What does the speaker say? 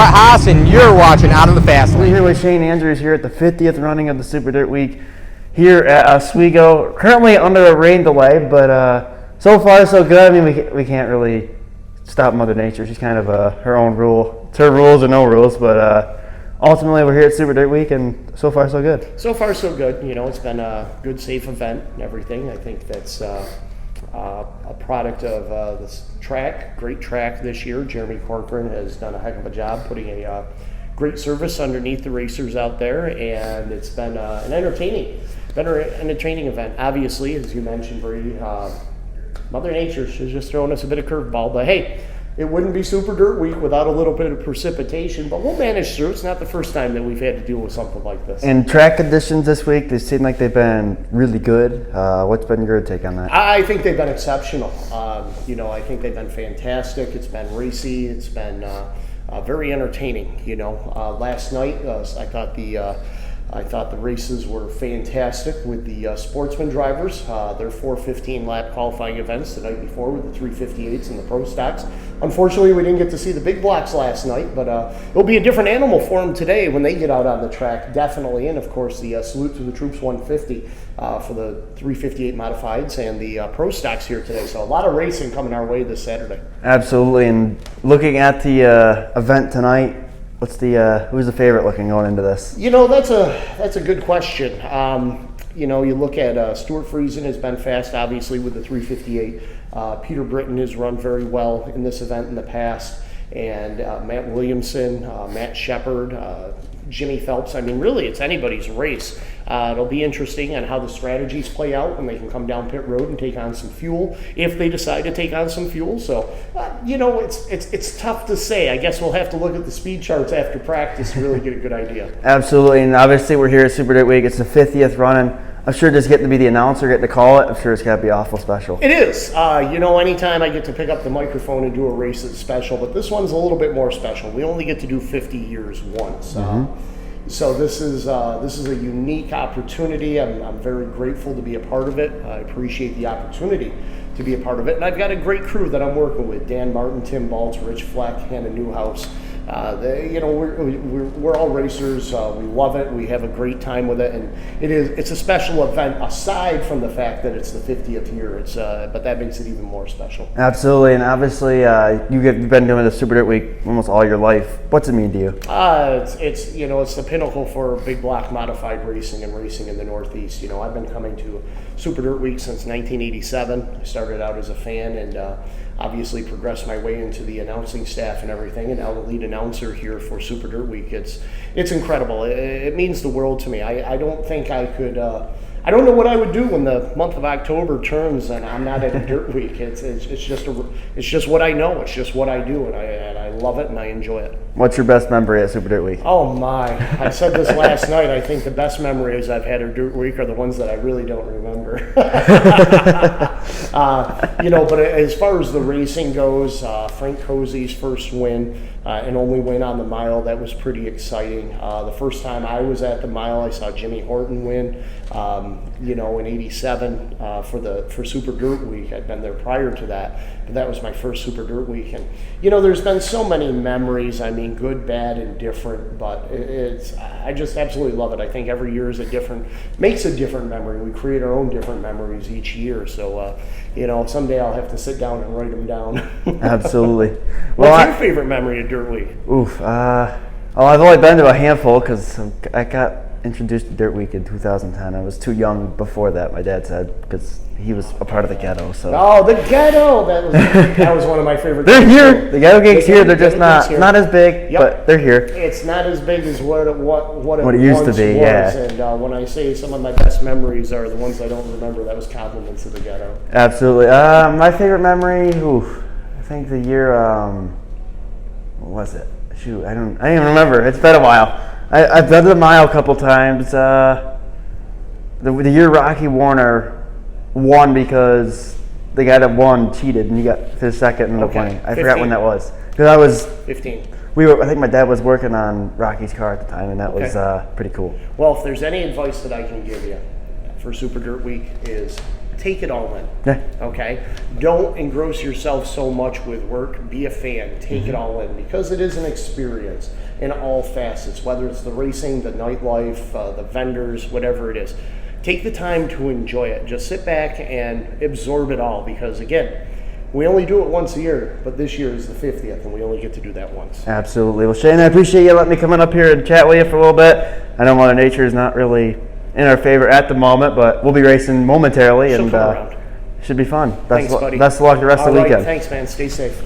Brett Haas, and you're watching Out of the Fast We're Lane. here with Shane Andrews here at the 50th running of the Super Dirt Week here at Oswego. Currently under a rain delay, but so far so good. I mean, we can't really stop Mother Nature. She's kind of her own rule. It's her rules or no rules, but ultimately we're here at Super Dirt Week, and so far so good. So far so good. You know, it's been a good, safe event and everything. I think that's a product of this track, great track this year. Jeremy Corcoran has done a heck of a job putting a great service underneath the racers out there, and it's been an entertaining event. Obviously, as you mentioned, Brady, Mother Nature is just throwing us a bit of curveball, but hey, it wouldn't be Super Dirt Week without a little bit of precipitation, but we'll manage through. It's not the first time that we've had to deal with something like this. And track conditions this week, they seem like they've been really good. What's been your take on that? I think they've been exceptional. I think they've been fantastic. It's been racy. It's been very entertaining. Last night I thought the races were fantastic with the sportsman drivers. Their 4:15 lap qualifying events the night before with the 358s and the pro stocks. Unfortunately, we didn't get to see the big blocks last night, but it'll be a different animal for them today when they get out on the track, definitely. And of course, the salute to the Troops 150 for the 358 modifieds and the pro stocks here today. So a lot of racing coming our way this Saturday. Absolutely. And looking at the event tonight, who's the favorite looking going into this? That's a good question. You look at Stuart Friesen has been fast, obviously, with the 358. Peter Britton has run very well in this event in the past, and Matt Williamson, Matt Shepard, Jimmy Phelps. I mean, really, it's anybody's race. It'll be interesting on how the strategies play out when they can come down pit road and take on some fuel, if they decide to take on some fuel. So, it's tough to say. I guess we'll have to look at the speed charts after practice to really get a good idea. Absolutely, and obviously we're here at Super Dirt Week. It's the 50th run, and I'm sure just getting to be the announcer, getting to call it, I'm sure it's got to be awful special. It is. Anytime I get to pick up the microphone and do a race, it's special, but this one's a little bit more special. We only get to do 50 years once. So this is a unique opportunity. I'm very grateful to be a part of it. I appreciate the opportunity to be a part of it. And I've got a great crew that I'm working with. Dan Martin, Tim Baltz, Rich Fleck, Hannah Newhouse. We're all racers. We love it. We have a great time with it, and it's a special event. Aside from the fact that it's the 50th year, but that makes it even more special. Absolutely, and obviously you've been doing the Super Dirt Week almost all your life. What's it mean to you? It's the pinnacle for big block modified racing and racing in the Northeast. I've been coming to Super Dirt Week since 1987. I started out as a fan and obviously progressed my way into the announcing staff and everything, and now the lead announcer here for Super Dirt Week. It's incredible. It means the world to me. I don't think I could. I don't know what I would do when the month of October turns and I'm not at a Dirt Week. It's just what I know. It's just what I do, and I love it and I enjoy it. What's your best memory at Super Dirt Week? Oh my! I said this last night. I think the best memories I've had at Dirt Week are the ones that I really don't remember. But as far as the racing goes, Frank Cozy's first win and only win on the mile, that was pretty exciting. The first time I was at the mile, I saw Jimmy Horton win. In '87 for Super Dirt Week. I'd been there prior to that, but that was my first Super Dirt Week. And there's been so many memories. I mean, good, bad, and different. But I just absolutely love it. I think every year makes a different memory. We create our own different memories each year. So someday I'll have to sit down and write them down. Absolutely. What's your favorite memory of Dirt Week? I've only been to a handful because I got introduced to Dirt Week in 2010. I was too young before that, my dad said, because he was a part of the ghetto. So. Oh, the ghetto! That was one of my favorite. They're here. The ghetto gigs here. They're just not as big, but they're here. It's not as big as what it used to be. Was. Yeah. And when I say some of my best memories are the ones I don't remember, that was compliments of the ghetto. Absolutely. My favorite memory. I think the year. What was it? Shoot, I don't even remember. It's been a while. I've done the mile a couple times. The year Rocky Warner won because the guy that won cheated and he got his second and ended up winning. I forgot when that was. Because I was 15. I think my dad was working on Rocky's car at the time, and that was pretty cool. Well, if there's any advice that I can give you for Super Dirt Week is take it all in. Yeah. Okay? Don't engross yourself so much with work. Be a fan. Take it all in, because it is an experience in all facets, whether it's the racing, the nightlife, the vendors, whatever it is. Take the time to enjoy it. Just sit back and absorb it all, because again, we only do it once a year, but this year is the 50th, and we only get to do that once. Absolutely. Well, Shane, I appreciate you letting me come on up here and chat with you for a little bit. I know Mother Nature is not really in our favor at the moment, but we'll be racing momentarily, She'll and come around. should be fun. Thanks, buddy. Best of luck the rest of the All right, weekend. thanks, man. Stay safe.